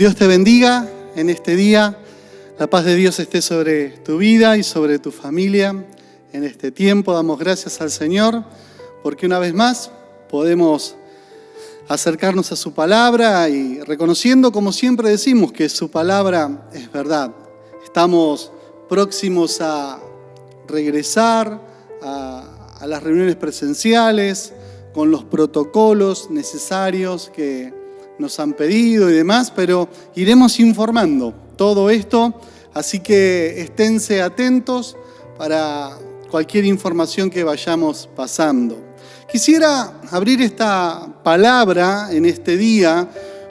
Dios te bendiga en este día. La paz de Dios esté sobre tu vida y sobre tu familia. En este tiempo damos gracias al Señor porque una vez más podemos acercarnos a su palabra y reconociendo, como siempre decimos, que su palabra es verdad. Estamos próximos a regresar a las reuniones presenciales con los protocolos necesarios que nos han pedido y demás, pero iremos informando todo esto, así que esténse atentos para cualquier información que vayamos pasando. Quisiera abrir esta palabra en este día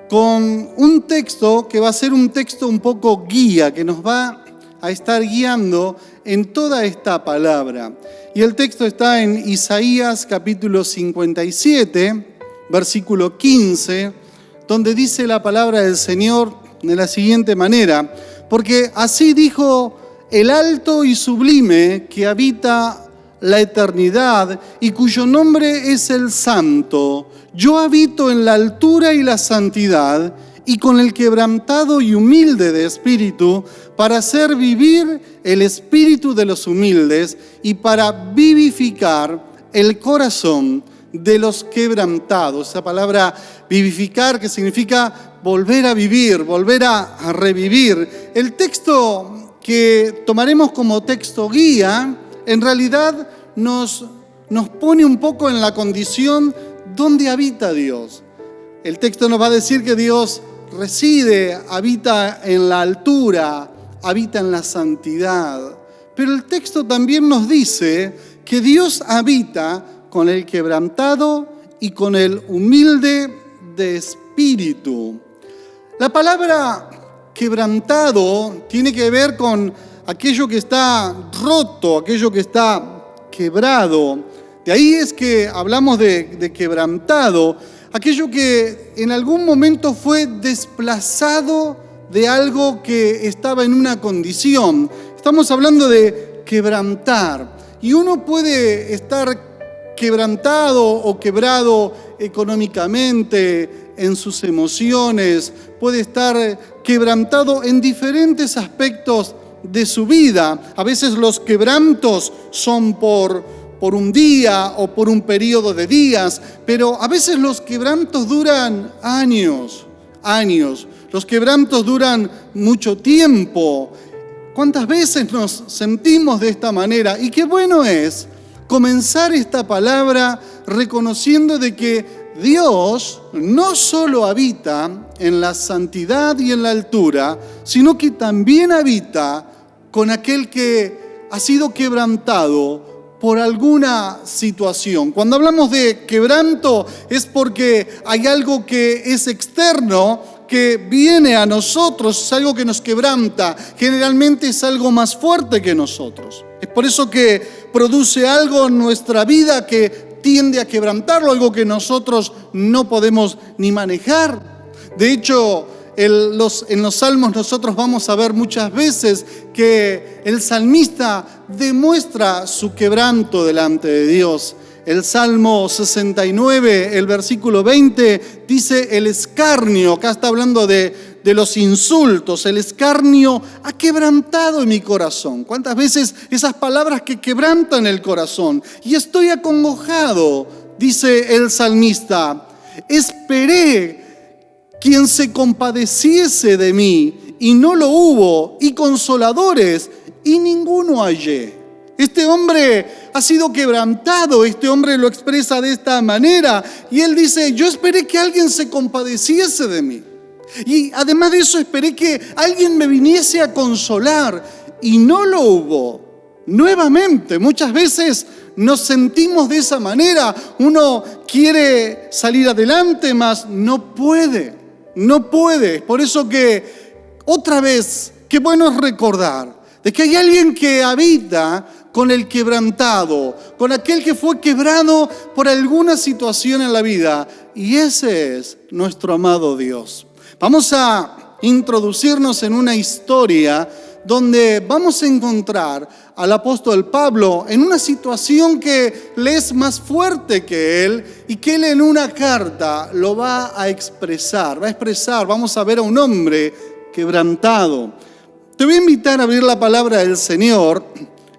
con un texto que va a ser un texto un poco guía, que nos va a estar guiando en toda esta palabra. Y el texto está en Isaías capítulo 57, versículo 15, donde dice la palabra del Señor de la siguiente manera: porque así dijo el alto y sublime que habita la eternidad y cuyo nombre es el Santo. Yo habito en la altura y la santidad y con el quebrantado y humilde de espíritu, para hacer vivir el espíritu de los humildes y para vivificar el corazón de los quebrantados. Esa palabra vivificar, que significa volver a vivir, volver a revivir. El texto que tomaremos como texto guía, en realidad nos pone un poco en la condición donde habita Dios. El texto nos va a decir que Dios reside, habita en la altura, habita en la santidad. Pero el texto también nos dice que Dios habita con el quebrantado y con el humilde de espíritu. La palabra quebrantado tiene que ver con aquello que está roto, aquello que está quebrado. De ahí es que hablamos de quebrantado, aquello que en algún momento fue desplazado de algo que estaba en una condición. Estamos hablando de quebrantar. Y uno puede estar quebrantado o quebrado económicamente, en sus emociones, puede estar quebrantado en diferentes aspectos de su vida. A veces los quebrantos son por un día o por un periodo de días, pero a veces los quebrantos duran años. Los quebrantos duran mucho tiempo. ¿Cuántas veces nos sentimos de esta manera? Y qué bueno es comenzar esta palabra reconociendo de que Dios no solo habita en la santidad y en la altura, sino que también habita con aquel que ha sido quebrantado por alguna situación. Cuando hablamos de quebranto es porque hay algo que es externo, que viene a nosotros, es algo que nos quebranta. Generalmente es algo más fuerte que nosotros. Es por eso que produce algo en nuestra vida que tiende a quebrantarlo, algo que nosotros no podemos ni manejar. De hecho, en los salmos nosotros vamos a ver muchas veces que el salmista demuestra su quebranto delante de Dios. El Salmo 69, el versículo 20, dice el escarnio, acá está hablando de los insultos, el escarnio ha quebrantado mi corazón. ¿Cuántas veces esas palabras que quebrantan el corazón? Y estoy acongojado, dice el salmista, esperé quien se compadeciese de mí, y no lo hubo, y consoladores, y ninguno hallé. Este hombre ha sido quebrantado, este hombre lo expresa de esta manera, y él dice, yo esperé que alguien se compadeciese de mí. Y además de eso esperé que alguien me viniese a consolar, y no lo hubo. Nuevamente, muchas veces nos sentimos de esa manera. Uno quiere salir adelante, mas no puede. Por eso que, otra vez, qué bueno es recordar de que hay alguien que habita con el quebrantado, con aquel que fue quebrado por alguna situación en la vida. Y ese es nuestro amado Dios. Vamos a introducirnos en una historia donde vamos a encontrar al apóstol Pablo en una situación que le es más fuerte que él y que él en una carta lo va a expresar. Vamos a ver a un hombre quebrantado. Te voy a invitar a abrir la palabra del Señor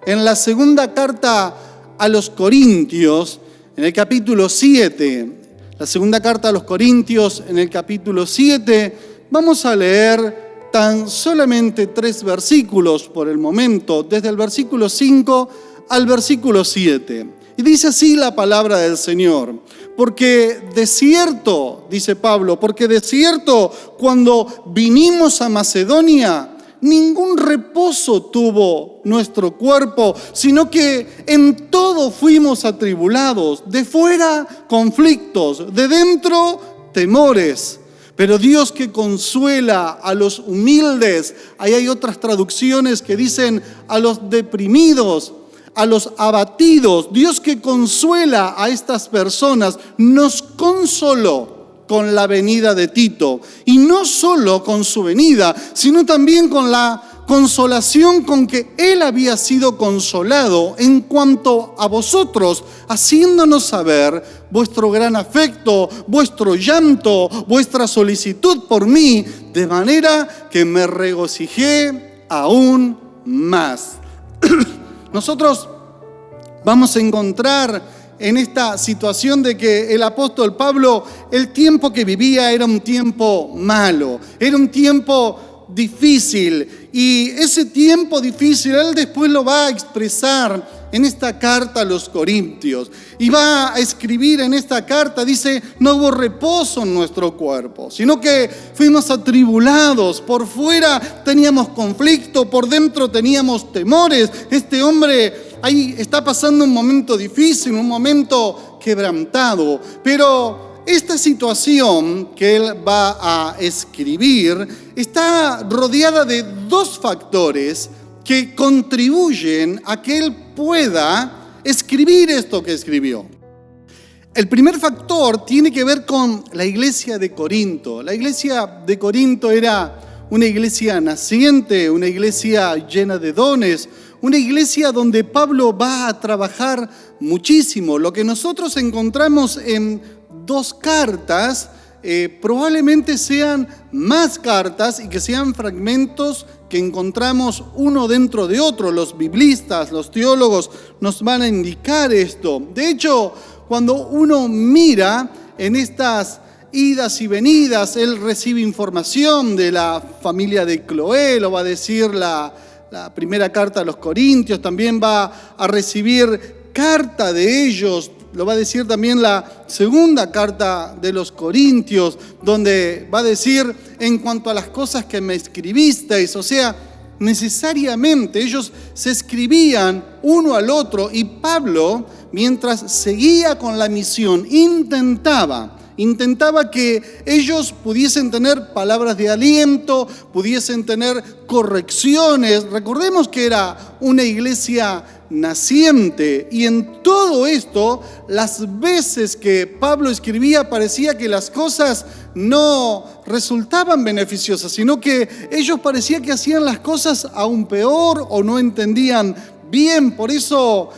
en la segunda carta a los Corintios, en el capítulo 7. La segunda carta a los Corintios, en el capítulo 7, vamos a leer tan solamente 3 versículos por el momento, desde el versículo 5 al versículo 7. Y dice así la palabra del Señor: porque de cierto, dice Pablo, porque de cierto cuando vinimos a Macedonia, ningún reposo tuvo nuestro cuerpo, sino que en todo fuimos atribulados, de fuera conflictos, de dentro temores. Pero Dios que consuela a los humildes, ahí hay otras traducciones que dicen a los deprimidos, a los abatidos, Dios que consuela a estas personas, nos consoló con la venida de Tito. Y no solo con su venida, sino también con la consolación con que él había sido consolado en cuanto a vosotros, haciéndonos saber vuestro gran afecto, vuestro llanto, vuestra solicitud por mí, de manera que me regocijé aún más. Nosotros vamos a encontrar en esta situación de que el apóstol Pablo, el tiempo que vivía era un tiempo malo, era un tiempo difícil, y ese tiempo difícil él después lo va a expresar en esta carta a los Corintios, y va a escribir en esta carta, dice: no hubo reposo en nuestro cuerpo, sino que fuimos atribulados, por fuera teníamos conflicto, por dentro teníamos temores. Este hombre ahí está pasando un momento difícil, un momento quebrantado, pero esta situación que él va a escribir está rodeada de 2 factores que contribuyen a que él pueda escribir esto que escribió. El primer factor tiene que ver con la iglesia de Corinto. La iglesia de Corinto era una iglesia naciente, una iglesia llena de dones, una iglesia donde Pablo va a trabajar muchísimo. Lo que nosotros encontramos en 2 cartas, probablemente sean más cartas y que sean fragmentos que encontramos uno dentro de otro. Los biblistas, los teólogos nos van a indicar esto. De hecho, cuando uno mira en estas idas y venidas, él recibe información de la familia de Cloé, lo va a decir la primera carta a los Corintios, también va a recibir carta de ellos, lo va a decir también la segunda carta de los Corintios, donde va a decir: en cuanto a las cosas que me escribisteis. O sea, necesariamente ellos se escribían uno al otro, y Pablo, mientras seguía con la misión, intentaba que ellos pudiesen tener palabras de aliento, pudiesen tener correcciones. Recordemos que era una iglesia naciente, y en todo esto, las veces que Pablo escribía, parecía que las cosas no resultaban beneficiosas, sino que ellos parecía que hacían las cosas aún peor o no entendían bien. Por eso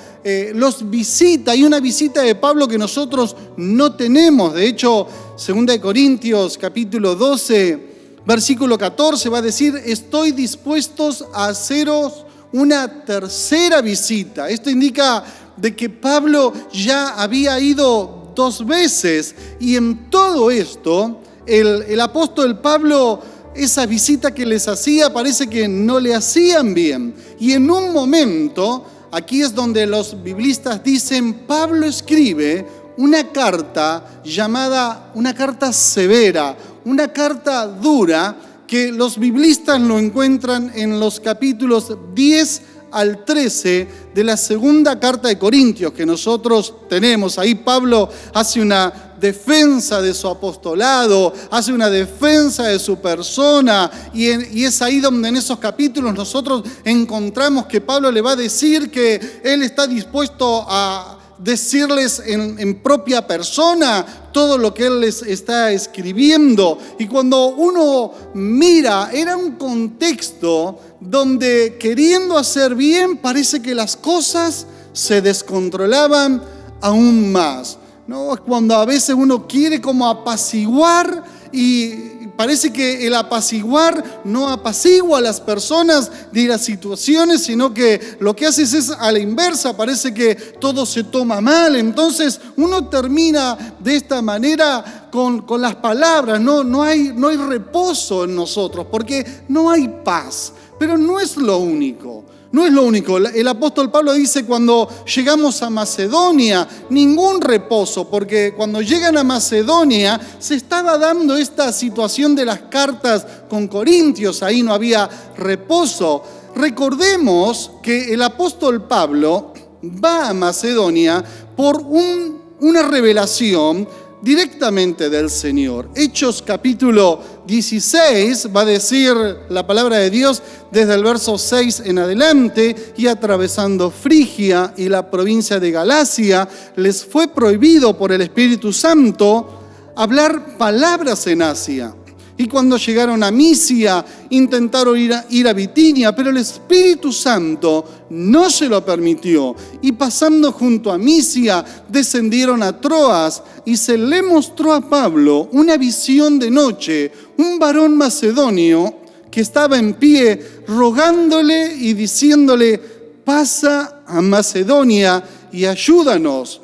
los visita. Hay una visita de Pablo que nosotros no tenemos. De hecho, 2 Corintios capítulo 12, versículo 14 va a decir: estoy dispuestos a haceros una tercera visita. Esto indica de que Pablo ya había ido 2 veces, y en todo esto el apóstol Pablo, esa visita que les hacía, parece que no le hacían bien. Y en un momento, aquí es donde los biblistas dicen, Pablo escribe una carta llamada una carta severa, una carta dura, que los biblistas lo encuentran en los capítulos 10 al 13 de la segunda carta de Corintios que nosotros tenemos. Ahí Pablo hace una defensa de su apostolado, hace una defensa de su persona, y es ahí donde en esos capítulos nosotros encontramos que Pablo le va a decir que él está dispuesto a decirles en propia persona todo lo que él les está escribiendo. Y cuando uno mira, era un contexto donde, queriendo hacer bien, parece que las cosas se descontrolaban aún más, ¿no? Cuando a veces uno quiere como apaciguar, y parece que el apaciguar no apacigua a las personas ni las situaciones, sino que lo que haces es a la inversa, parece que todo se toma mal. Entonces uno termina de esta manera con las palabras, no hay reposo en nosotros, porque no hay paz. Pero no es lo único. No es lo único. El apóstol Pablo dice, cuando llegamos a Macedonia, ningún reposo, porque cuando llegan a Macedonia se estaba dando esta situación de las cartas con Corintios, ahí no había reposo. Recordemos que el apóstol Pablo va a Macedonia por una revelación directamente del Señor. Hechos capítulo 16 va a decir la palabra de Dios desde el verso 6 en adelante: y atravesando Frigia y la provincia de Galacia, les fue prohibido por el Espíritu Santo hablar palabras en Asia. Y cuando llegaron a Misia, intentaron ir a Bitinia, pero el Espíritu Santo no se lo permitió. Y pasando junto a Misia, descendieron a Troas, y se le mostró a Pablo una visión de noche, un varón macedonio que estaba en pie, rogándole y diciéndole: pasa a Macedonia y ayúdanos.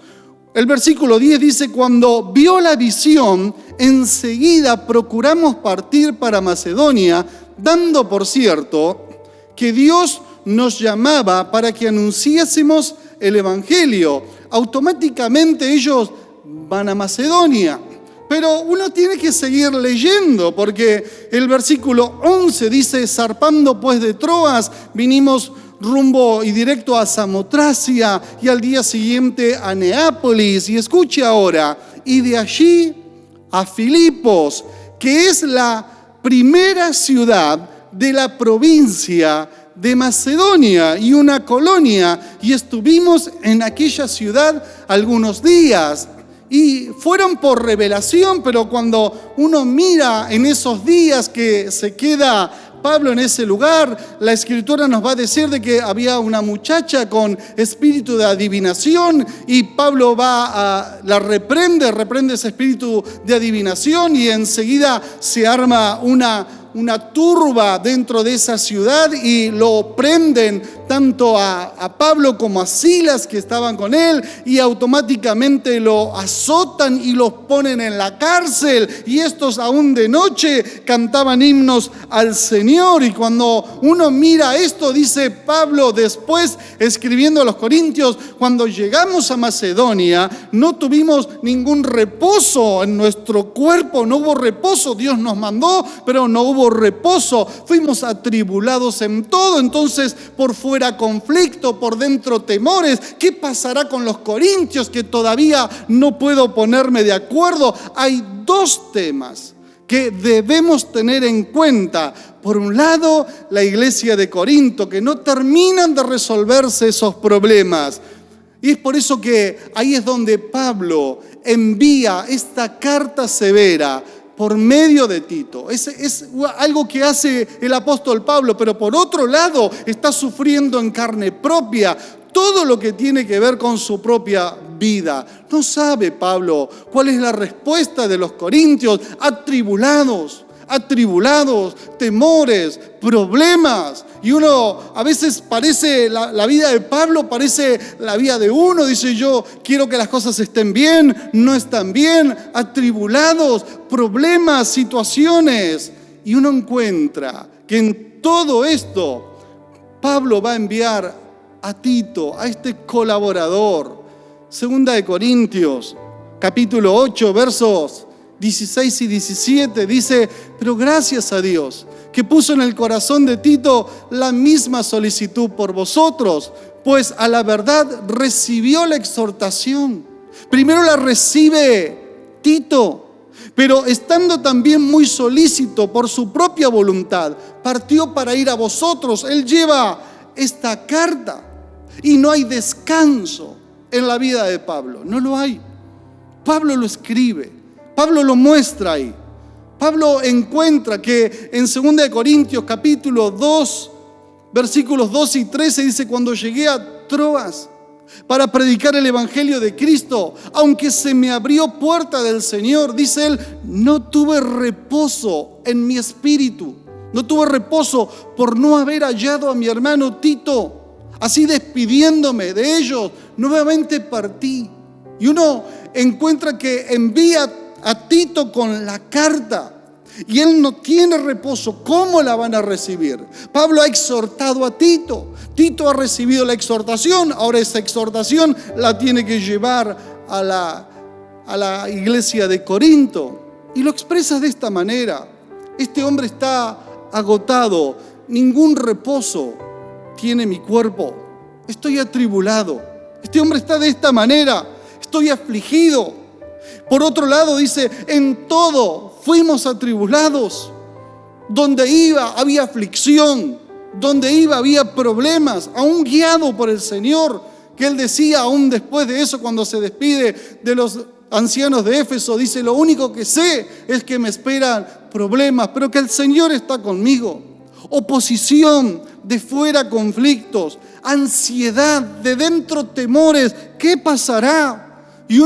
El versículo 10 dice: cuando vio la visión, enseguida procuramos partir para Macedonia, dando por cierto que Dios nos llamaba para que anunciásemos el Evangelio. Automáticamente ellos van a Macedonia. Pero uno tiene que seguir leyendo, porque el versículo 11 dice: zarpando pues de Troas, vinimos rumbo y directo a Samotracia, y al día siguiente a Neápolis. Y escuche ahora: y de allí a Filipos, que es la primera ciudad de la provincia de Macedonia y una colonia, y estuvimos en aquella ciudad algunos días. Y fueron por revelación, pero cuando uno mira en esos días que se queda Pablo en ese lugar, la Escritura nos va a decir de que había una muchacha con espíritu de adivinación, y Pablo la reprende ese espíritu de adivinación, y enseguida se arma una turba dentro de esa ciudad y lo prenden tanto a Pablo como a Silas, que estaban con él, y automáticamente lo azotan y los ponen en la cárcel. Y estos aún de noche cantaban himnos al Señor. Y cuando uno mira esto, dice Pablo después, escribiendo a los Corintios: cuando llegamos a Macedonia no tuvimos ningún reposo en nuestro cuerpo, no hubo reposo. Dios nos mandó, pero no hubo reposo. Fuimos atribulados en todo. Entonces, por fuera conflicto, por dentro temores. ¿Qué pasará con los corintios? Que todavía no puedo ponerme de acuerdo. Hay dos temas que debemos tener en cuenta. Por un lado, la iglesia de Corinto, que no terminan de resolverse esos problemas. Y es por eso que ahí es donde Pablo envía esta carta severa por medio de Tito. Es algo que hace el apóstol Pablo, pero por otro lado está sufriendo en carne propia todo lo que tiene que ver con su propia vida. No sabe Pablo cuál es la respuesta de los corintios, atribulados, temores, problemas. Y uno a veces parece, la vida de Pablo parece la vida de uno. Dice: yo quiero que las cosas estén bien, no están bien, atribulados, problemas, situaciones. Y uno encuentra que en todo esto Pablo va a enviar a Tito, a este colaborador. Segunda de Corintios, capítulo 8, versos 16 y 17, dice: pero gracias a Dios, que puso en el corazón de Tito la misma solicitud por vosotros, pues a la verdad recibió la exhortación. Primero la recibe Tito, pero estando también muy solícito por su propia voluntad, partió para ir a vosotros. Él lleva esta carta y no hay descanso. en la vida de Pablo. No lo hay. Pablo lo escribe. Pablo lo muestra ahí. Pablo encuentra que en 2 Corintios capítulo 2, versículos 12 y 13 dice: cuando llegué a Troas para predicar el evangelio de Cristo, aunque se me abrió puerta del Señor, dice él, no tuve reposo en mi espíritu. No tuve reposo por no haber hallado a mi hermano Tito. Así, despidiéndome de ellos, nuevamente partí. Y uno encuentra que envía a Tito con la carta y él no tiene reposo. ¿Cómo la van a recibir? Pablo ha exhortado a Tito. Tito ha recibido la exhortación. Ahora esa exhortación la tiene que llevar a la iglesia de Corinto. Y lo expresa de esta manera: este hombre está agotado, ningún reposo tiene mi cuerpo, estoy atribulado. Este hombre está de esta manera: estoy afligido. Por otro lado dice: en todo fuimos atribulados. Donde iba había aflicción, donde iba había problemas, aún guiado por el Señor, que él decía aún después de eso, cuando se despide de los ancianos de Éfeso, dice: lo único que sé es que me esperan problemas, pero que el Señor está conmigo. Oposición, de fuera conflictos, ansiedad, de dentro temores. ¿Qué pasará? Y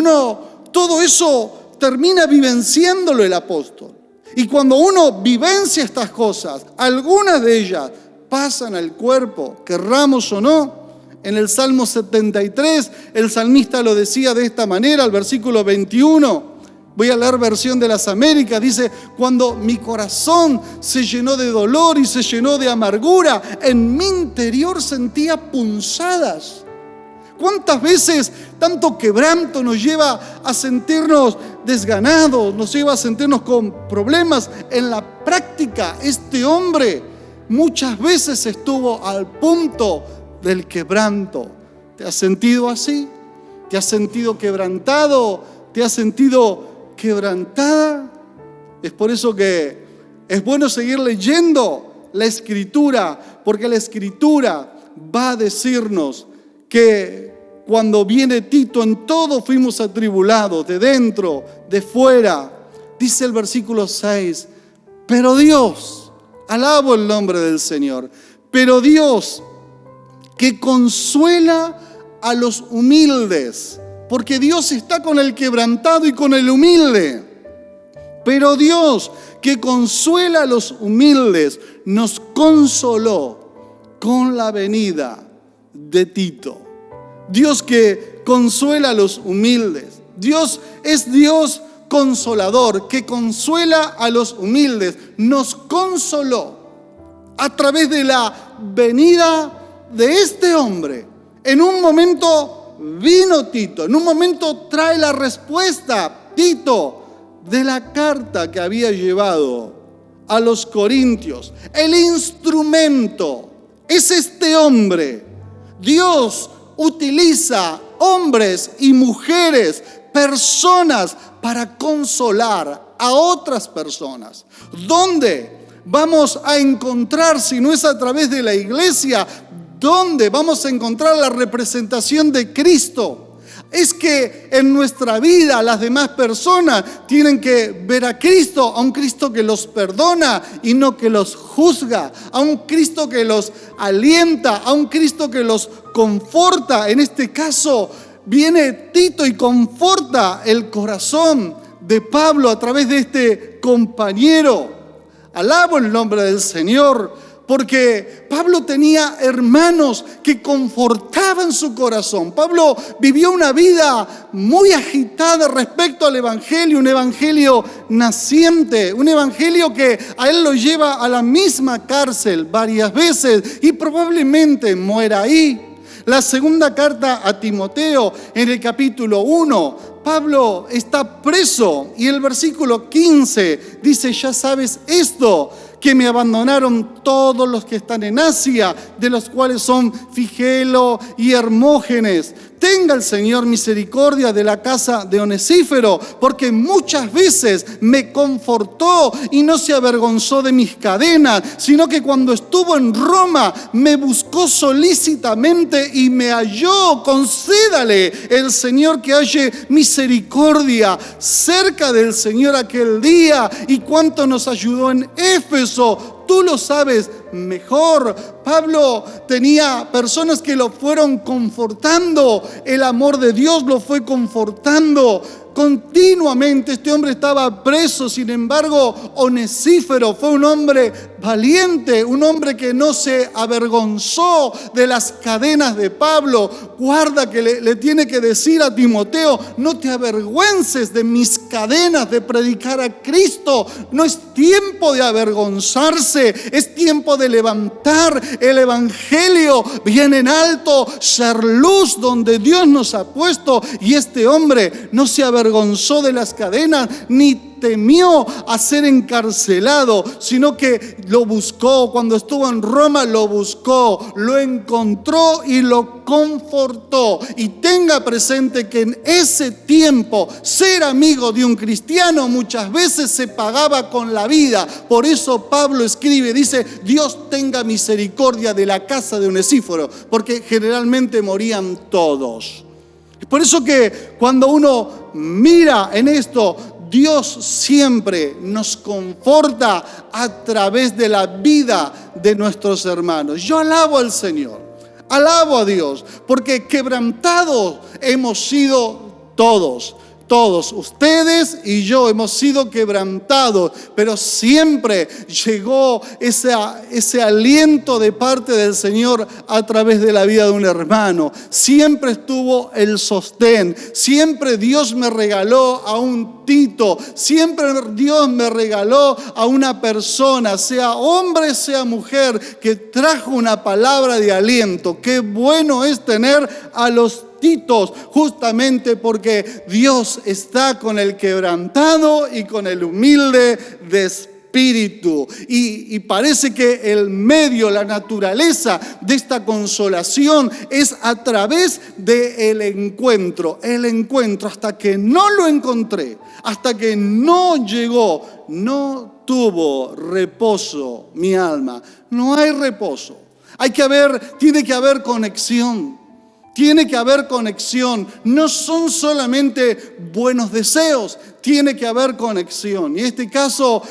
todo eso termina vivenciándolo el apóstol. Y cuando uno vivencia estas cosas, algunas de ellas pasan al cuerpo, querramos o no. En el Salmo 73, el salmista lo decía de esta manera, el versículo 21. Voy a leer versión de las Américas. Dice: cuando mi corazón se llenó de dolor y se llenó de amargura, en mi interior sentía punzadas. ¿Cuántas veces tanto quebranto nos lleva a sentirnos desganados, nos lleva a sentirnos con problemas? En la práctica, este hombre muchas veces estuvo al punto del quebranto. ¿Te has sentido así? ¿Te has sentido quebrantado? ¿Te has sentido quebrantada? Es por eso que es bueno seguir leyendo la Escritura, porque la Escritura va a decirnos que cuando viene Tito, en todo fuimos atribulados, de dentro, de fuera. Dice el versículo 6, pero Dios, alabo el nombre del Señor, pero Dios que consuela a los humildes, porque Dios está con el quebrantado y con el humilde. Pero Dios que consuela a los humildes nos consoló con la venida de Tito. Dios que consuela a los humildes. Dios es Dios consolador, que consuela a los humildes. Nos consoló a través de la venida de este hombre. En un momento vino Tito, en un momento trae la respuesta Tito de la carta que había llevado a los corintios. El instrumento es este hombre. Dios utiliza hombres y mujeres, personas, para consolar a otras personas. ¿Dónde vamos a encontrar, si no es a través de la iglesia, dónde vamos a encontrar la representación de Cristo? Es que en nuestra vida las demás personas tienen que ver a Cristo, a un Cristo que los perdona y no que los juzga, a un Cristo que los alienta, a un Cristo que los conforta. En este caso viene Tito y conforta el corazón de Pablo a través de este compañero. Alabo el nombre del Señor, porque Pablo tenía hermanos que confortaban su corazón. Pablo vivió una vida muy agitada respecto al evangelio, un evangelio naciente, un evangelio que a él lo lleva a la misma cárcel varias veces y probablemente muera ahí. La segunda carta a Timoteo, en el capítulo 1, Pablo está preso y el versículo 15 dice: ya sabes esto, que me abandonaron todos los que están en Asia, de los cuales son Figelo y Hermógenes. Tenga el Señor misericordia de la casa de Onesífero, porque muchas veces me confortó y no se avergonzó de mis cadenas, sino que cuando estuvo en Roma me buscó buscó solícitamente y me halló. Concédale el Señor que halle misericordia cerca del Señor aquel día. Y cuánto nos ayudó en Éfeso. Tú lo sabes mejor. Pablo tenía personas que lo fueron confortando. El amor de Dios lo fue confortando. Continuamente este hombre estaba preso, sin embargo, Onesíforo fue un hombre valiente, un hombre que no se avergonzó de las cadenas de Pablo. Guarda que le tiene que decir a Timoteo: no te avergüences de mis cadenas de predicar a Cristo. No es tiempo de avergonzarse, es tiempo de levantar el evangelio bien en alto, ser luz donde Dios nos ha puesto. Y este hombre no se avergonzó de las cadenas ni temió a ser encarcelado, sino que lo buscó. Cuando estuvo en Roma lo buscó, lo encontró y lo confortó. Y tenga presente que en ese tiempo ser amigo de un cristiano muchas veces se pagaba con la vida. Por eso Pablo escribe, dice: Dios tenga misericordia de la casa de Onesíforo, porque generalmente morían todos. Por eso que cuando uno mira en esto, Dios siempre nos conforta a través de la vida de nuestros hermanos. Yo alabo al Señor, alabo a Dios, porque quebrantados hemos sido todos. Todos, ustedes y yo, hemos sido quebrantados, pero siempre llegó ese aliento de parte del Señor a través de la vida de un hermano. Siempre estuvo el sostén. Siempre Dios me regaló a un Tito. Siempre Dios me regaló a una persona, sea hombre, sea mujer, que trajo una palabra de aliento. Qué bueno es tener a los Titos, justamente porque Dios está con el quebrantado y con el humilde de espíritu. Y parece que el medio, la naturaleza de esta consolación es a través del encuentro. El encuentro, hasta que no lo encontré, hasta que no llegó, no tuvo reposo mi alma. No hay reposo. Tiene que haber conexión. Tiene que haber conexión. No son solamente buenos deseos, tiene que haber conexión. Y en este caso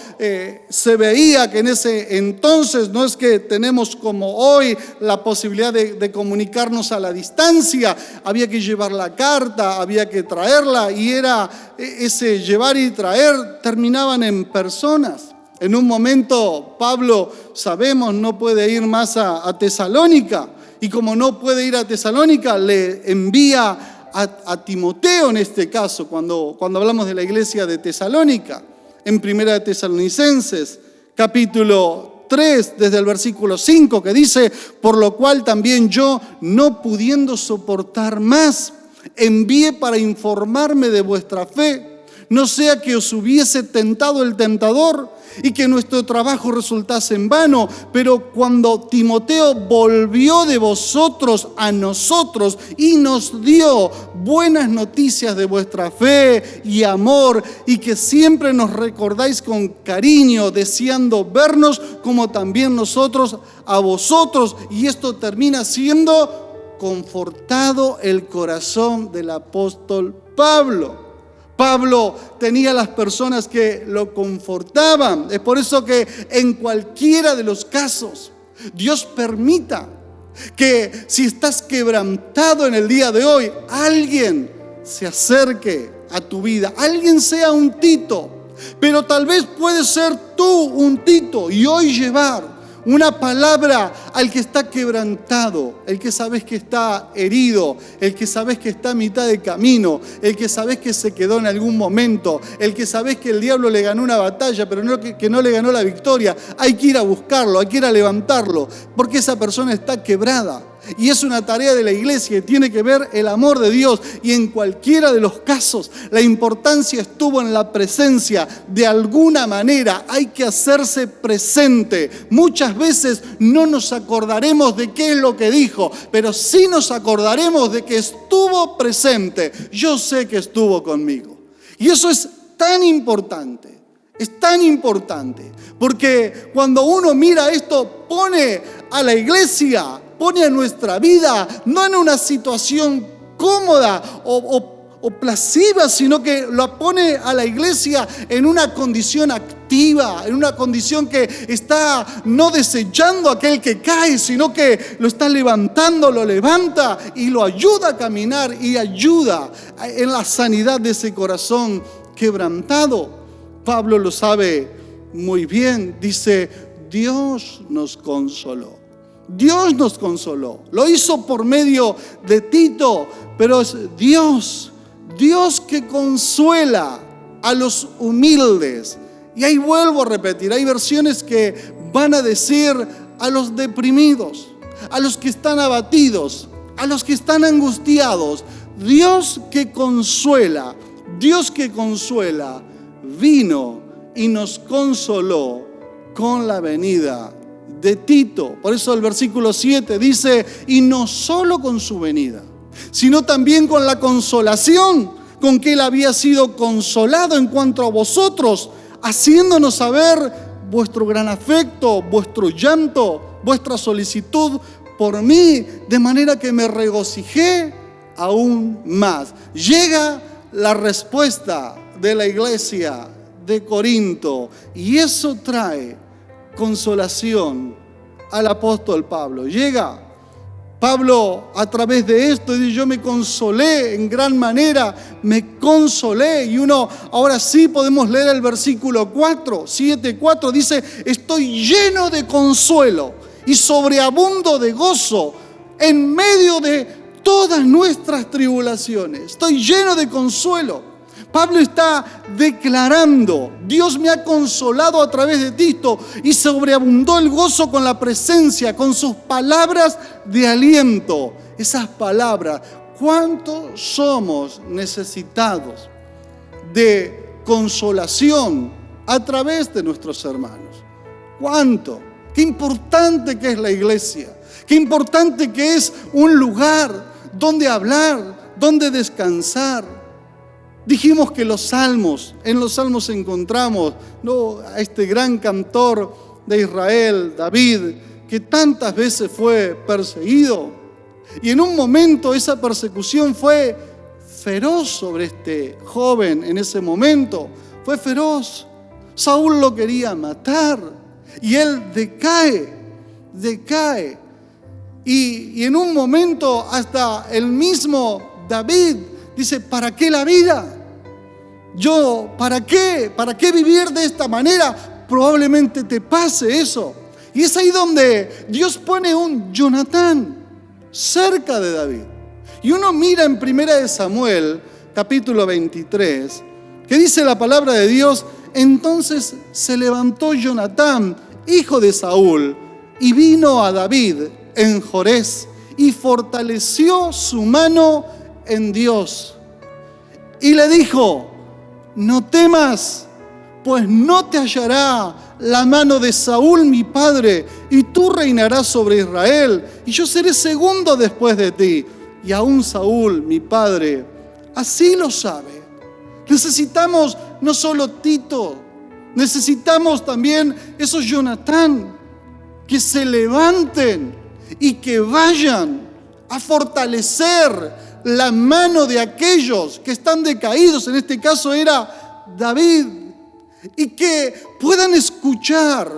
se veía que en ese entonces no es que tenemos como hoy la posibilidad de comunicarnos a la distancia. Había que llevar la carta, había que traerla, y era ese llevar y traer, terminaban en personas. En un momento Pablo, sabemos, no puede ir más a Tesalónica. Y como no puede ir a Tesalónica, le envía a Timoteo en este caso, cuando hablamos de la iglesia de Tesalónica, en Primera de Tesalonicenses, capítulo 3, desde el versículo 5, que dice: por lo cual también yo, no pudiendo soportar más, envié para informarme de vuestra fe, no sea que os hubiese tentado el tentador y que nuestro trabajo resultase en vano. Pero cuando Timoteo volvió de vosotros a nosotros y nos dio buenas noticias de vuestra fe y amor, y que siempre nos recordáis con cariño, deseando vernos como también nosotros a vosotros, y esto termina siendo confortado el corazón del apóstol Pablo. Pablo tenía las personas que lo confortaban. Es por eso que en cualquiera de los casos, Dios permita que si estás quebrantado en el día de hoy, alguien se acerque a tu vida, alguien sea un Tito. Pero tal vez puedes ser tú un Tito y hoy llevar una palabra al que está quebrantado, el que sabes que está herido, el que sabes que está a mitad de camino, el que sabes que se quedó en algún momento, el que sabes que el diablo le ganó una batalla, pero que no le ganó la victoria. Hay que ir a buscarlo, hay que ir a levantarlo, porque esa persona está quebrada. Y es una tarea de la iglesia, tiene que ver el amor de Dios. Y en cualquiera de los casos, la importancia estuvo en la presencia. De alguna manera hay que hacerse presente. Muchas veces no nos acordaremos de qué es lo que dijo, pero sí nos acordaremos de que estuvo presente. Yo sé que estuvo conmigo. Y eso es tan importante. Es tan importante, porque cuando uno mira esto, pone a la iglesia, pone a nuestra vida, no en una situación cómoda o pasiva, sino que lo pone a la iglesia en una condición activa, en una condición que está no desechando a aquel que cae, sino que lo está levantando, lo levanta y lo ayuda a caminar y ayuda en la sanidad de ese corazón quebrantado. Pablo lo sabe muy bien, dice: Dios nos consoló. Dios nos consoló. Lo hizo por medio de Tito, pero es Dios que consuela a los humildes. Y ahí vuelvo a repetir, hay versiones que van a decir a los deprimidos, a los que están abatidos, a los que están angustiados. Dios que consuela, vino y nos consoló con la venida de Tito. Por eso el versículo 7 dice: y no solo con su venida, sino también con la consolación con que él había sido consolado en cuanto a vosotros, haciéndonos saber vuestro gran afecto, vuestro llanto, vuestra solicitud por mí, de manera que me regocijé aún más. Llega la respuesta de la iglesia de Corinto y eso trae consolación al apóstol Pablo. Llega Pablo a través de esto, dice: yo me consolé en gran manera, me consolé. Y ahora sí podemos leer el versículo 7:4, dice: estoy lleno de consuelo y sobreabundo de gozo en medio de todas nuestras tribulaciones. Estoy lleno de consuelo. Pablo está declarando: Dios me ha consolado a través de Tito y sobreabundó el gozo con la presencia, con sus palabras de aliento. Esas palabras, ¿cuánto somos necesitados de consolación a través de nuestros hermanos? ¿Cuánto? Qué importante que es la iglesia, qué importante que es un lugar donde hablar, donde descansar. Dijimos que en los salmos encontramos a este gran cantor de Israel, David, que tantas veces fue perseguido. Y en un momento esa persecución fue feroz sobre este joven. En ese momento fue feroz. Saúl lo quería matar y él decae. Y en un momento hasta el mismo David dice: ¿para qué la vida? ¿Para qué vivir de esta manera? Probablemente te pase eso. Y es ahí donde Dios pone un Jonatán cerca de David. Y uno mira en 1 Samuel, capítulo 23, que dice la palabra de Dios: entonces se levantó Jonatán, hijo de Saúl, y vino a David en Jores, y fortaleció su mano en Dios. Y le dijo: no temas, pues no te hallará la mano de Saúl mi padre, y tú reinarás sobre Israel, y yo seré segundo después de ti. Y aún Saúl mi padre así lo sabe. Necesitamos no solo Tito, necesitamos también esos Jonatán que se levanten y que vayan a fortalecer la mano de aquellos que están decaídos. En este caso era David. Y que puedan escuchar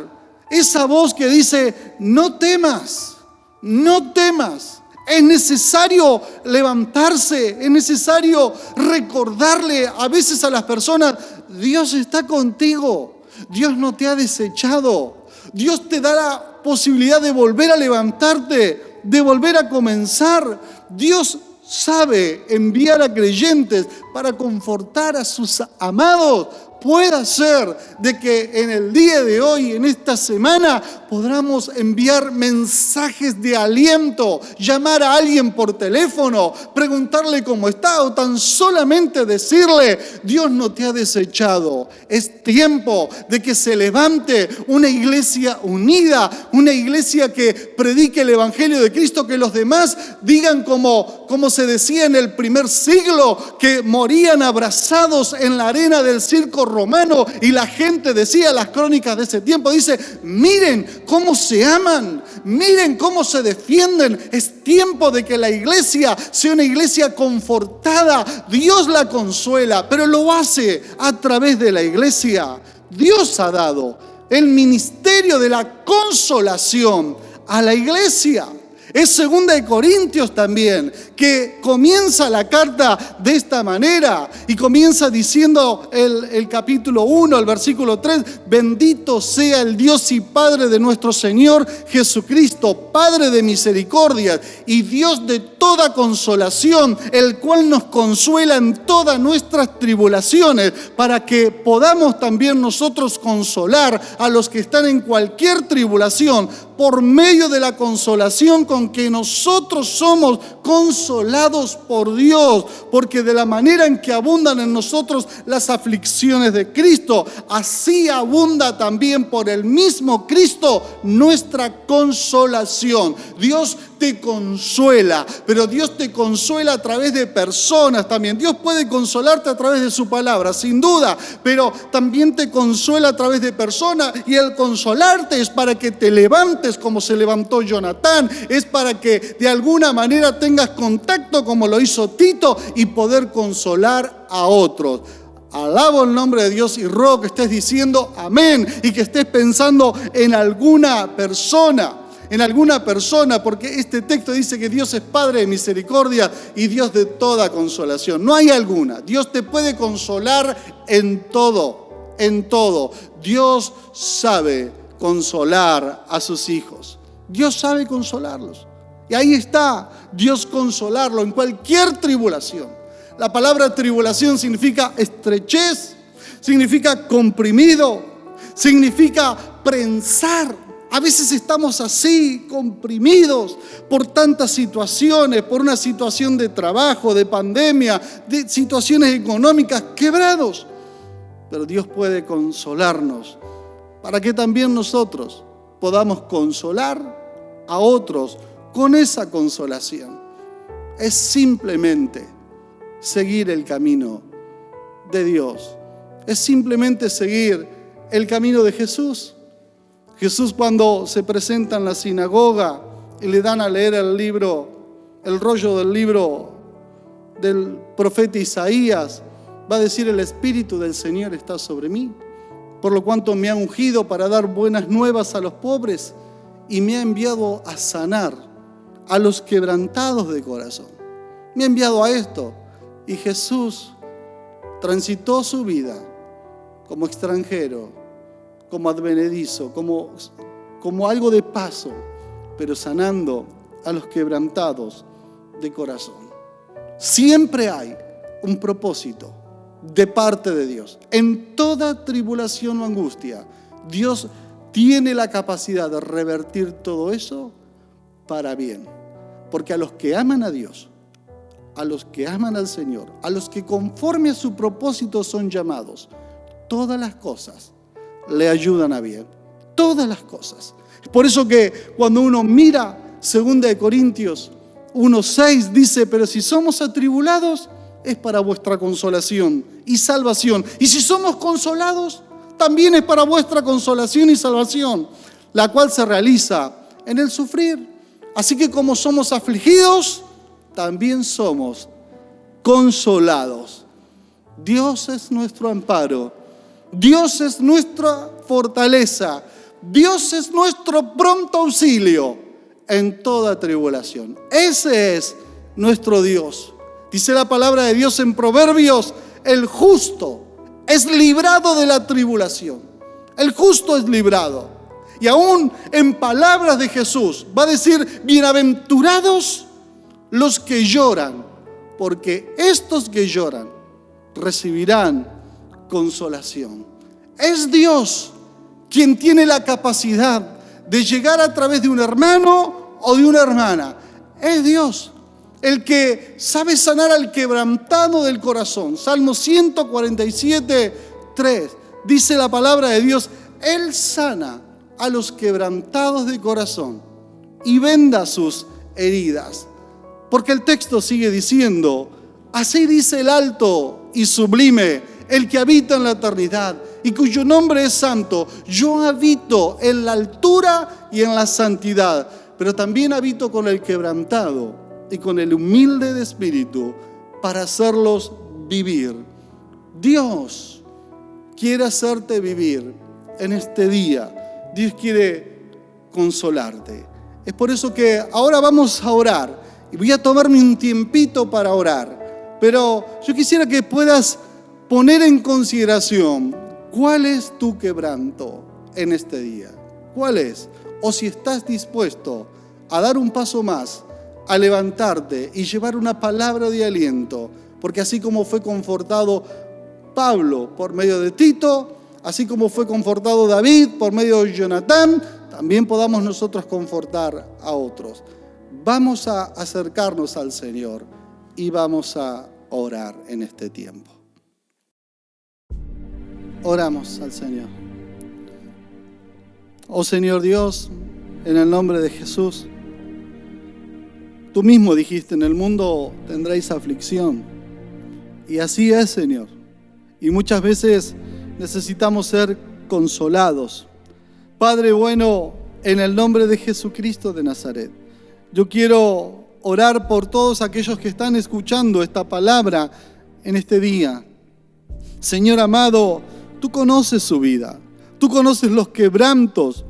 esa voz que dice: no temas, no temas. Es necesario levantarse, es necesario recordarle a veces a las personas: Dios está contigo, Dios no te ha desechado, Dios te da la posibilidad de volver a levantarte, de volver a comenzar. Dios sabe enviar a creyentes para confortar a sus amados. Pueda ser de que en el día de hoy, en esta semana, podamos enviar mensajes de aliento, llamar a alguien por teléfono, preguntarle cómo está o tan solamente decirle: Dios no te ha desechado. Es tiempo de que se levante una iglesia unida, una iglesia que predique el evangelio de Cristo, que los demás digan como se decía en el primer siglo, que morían abrazados en la arena del circo romano y la gente decía, las crónicas de ese tiempo, dice, miren cómo se aman, miren cómo se defienden. Es tiempo de que la iglesia sea una iglesia confortada. Dios la consuela, pero lo hace a través de la iglesia. Dios ha dado el ministerio de la consolación a la iglesia. Es 2 Corintios también, que comienza la carta de esta manera y comienza diciendo el capítulo 1, el versículo 3, bendito sea el Dios y Padre de nuestro Señor Jesucristo, Padre de misericordia y Dios de toda consolación, el cual nos consuela en todas nuestras tribulaciones, para que podamos también nosotros consolar a los que están en cualquier tribulación, por medio de la consolación con que nosotros somos consolados por Dios, porque de la manera en que abundan en nosotros las aflicciones de Cristo, así abunda también por el mismo Cristo nuestra consolación. Dios te consuela, pero Dios te consuela a través de personas también. Dios puede consolarte a través de su palabra, sin duda, pero también te consuela a través de personas, y el consolarte es para que te levantes como se levantó Jonatán, es para que de alguna manera tengas contacto como lo hizo Tito y poder consolar a otros. Alabo el nombre de Dios y ruego que estés diciendo amén y que estés pensando en alguna persona, porque este texto dice que Dios es Padre de misericordia y Dios de toda consolación. No hay alguna. Dios te puede consolar en todo, en todo. Dios sabe consolar a sus hijos. Dios sabe consolarlos. Y ahí está, Dios consolarlo en cualquier tribulación. La palabra tribulación significa estrechez, significa comprimido, significa prensar. A veces estamos así, comprimidos por tantas situaciones, por una situación de trabajo, de pandemia, de situaciones económicas, quebrados. Pero Dios puede consolarnos para que también nosotros podamos consolar a otros con esa consolación. Es simplemente seguir el camino de Dios. Es simplemente seguir el camino de Jesús. Jesús, cuando se presenta en la sinagoga y le dan a leer el rollo del libro del profeta Isaías, va a decir: el Espíritu del Señor está sobre mí, por lo cuanto me ha ungido para dar buenas nuevas a los pobres y me ha enviado a sanar a los quebrantados de corazón. Me ha enviado a esto. Y Jesús transitó su vida como extranjero, como advenedizo, como algo de paso, pero sanando a los quebrantados de corazón. Siempre hay un propósito de parte de Dios. En toda tribulación o angustia, Dios tiene la capacidad de revertir todo eso para bien. Porque a los que aman a Dios, a los que aman al Señor, a los que conforme a su propósito son llamados, todas las cosas le ayudan a bien. Todas las cosas. Es por eso que cuando uno mira 2 Corintios 1:6 dice: pero si somos atribulados, es para vuestra consolación y salvación. Y si somos consolados, también es para vuestra consolación y salvación, la cual se realiza en el sufrir. Así que como somos afligidos, también somos consolados. Dios es nuestro amparo. Dios es nuestra fortaleza. Dios es nuestro pronto auxilio en toda tribulación. Ese es nuestro Dios. Dice la palabra de Dios en Proverbios: el justo es librado de la tribulación. El justo es librado. Y aún en palabras de Jesús va a decir: bienaventurados los que lloran, porque estos que lloran recibirán consolación. Es Dios quien tiene la capacidad de llegar a través de un hermano o de una hermana. Es Dios el que sabe sanar al quebrantado del corazón. Salmo 147:3 dice la palabra de Dios: Él sana a los quebrantados de corazón y venda sus heridas. Porque el texto sigue diciendo: así dice el alto y sublime, el que habita en la eternidad y cuyo nombre es santo. Yo habito en la altura y en la santidad, pero también habito con el quebrantado y con el humilde de espíritu para hacerlos vivir. Dios quiere hacerte vivir en este día. Dios quiere consolarte. Es por eso que ahora vamos a orar y voy a tomarme un tiempito para orar. Pero yo quisiera que puedas poner en consideración cuál es tu quebranto en este día. ¿Cuál es? O si estás dispuesto a dar un paso más, a levantarte y llevar una palabra de aliento, porque así como fue confortado Pablo por medio de Tito, así como fue confortado David por medio de Jonatán, también podamos nosotros confortar a otros. Vamos a acercarnos al Señor y vamos a orar en este tiempo. Oramos al Señor. Oh Señor Dios, en el nombre de Jesús, tú mismo dijiste, en el mundo tendréis aflicción. Y así es, Señor. Y muchas veces necesitamos ser consolados. Padre bueno, en el nombre de Jesucristo de Nazaret, yo quiero orar por todos aquellos que están escuchando esta palabra en este día. Señor amado, tú conoces su vida. Tú conoces los quebrantos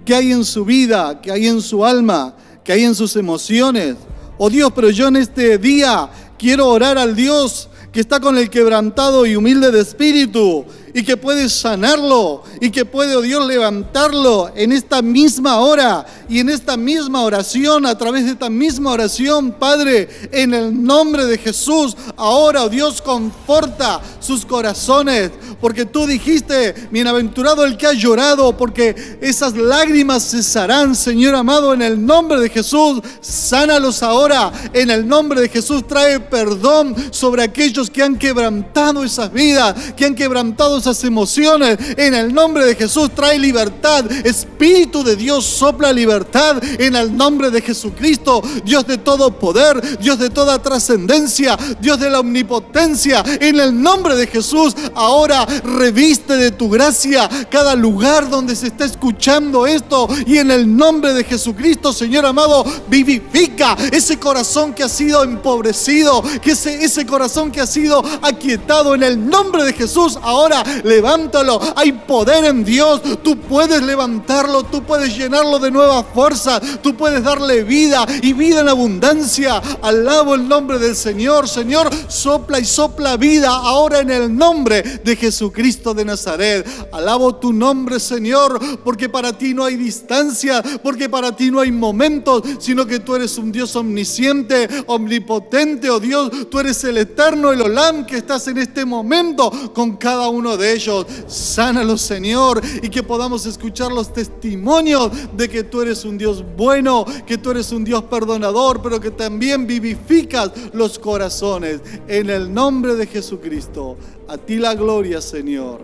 que hay en su vida, que hay en su alma, que hay en sus emociones. Oh Dios, pero yo en este día quiero orar al Dios que está con el quebrantado y humilde de espíritu y que puede sanarlo y que puede, oh Dios, levantarlo en esta misma hora y en esta misma oración, a través de esta misma oración, Padre, en el nombre de Jesús. Ahora, oh Dios, conforta sus corazones, porque tú dijiste, bienaventurado el que ha llorado, porque esas lágrimas cesarán. Señor amado, en el nombre de Jesús, sánalos ahora. En el nombre de Jesús, trae perdón sobre aquellos que han quebrantado esas vidas, que han quebrantado esas emociones. En el nombre de Jesús, trae libertad. Espíritu de Dios, sopla libertad en el nombre de Jesucristo. Dios de todo poder, Dios de toda trascendencia, Dios de la omnipotencia, en el nombre de Jesús, ahora reviste de tu gracia cada lugar donde se está escuchando esto, y en el nombre de Jesucristo, Señor amado, vivifica ese corazón que ha sido empobrecido, que ese corazón que ha sido aquietado. En el nombre de Jesús, ahora levántalo. Hay poder en Dios. Tú puedes levantarlo, tú puedes llenarlo de nueva fuerza, tú puedes darle vida y vida en abundancia. Alabo el nombre del Señor. Señor, sopla y sopla vida ahora en el nombre de Jesucristo de Nazaret. Alabo tu nombre, Señor, porque para ti no hay distancia, porque para ti no hay momentos, sino que tú eres un Dios omnisciente, omnipotente. Oh Dios, tú eres el eterno, el Olam, que estás en este momento con cada uno de ellos. Sánalos, Señor, y que podamos escuchar los testimonios de que tú eres un Dios bueno, que tú eres un Dios perdonador, pero que también vivificas los corazones. En el nombre de Jesucristo, a ti la gloria, Señor.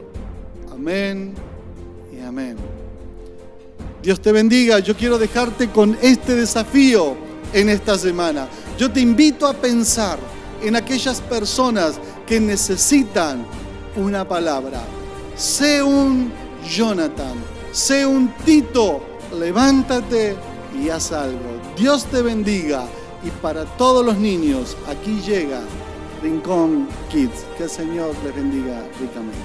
Amén y amén. Dios te bendiga. Yo quiero dejarte con este desafío en esta semana. Yo te invito a pensar en aquellas personas que necesitan una palabra. Sé un Jonatán, sé un Tito, levántate y haz algo. Dios te bendiga. Y para todos los niños, aquí llega Rincón Kids. Que el Señor les bendiga ricamente.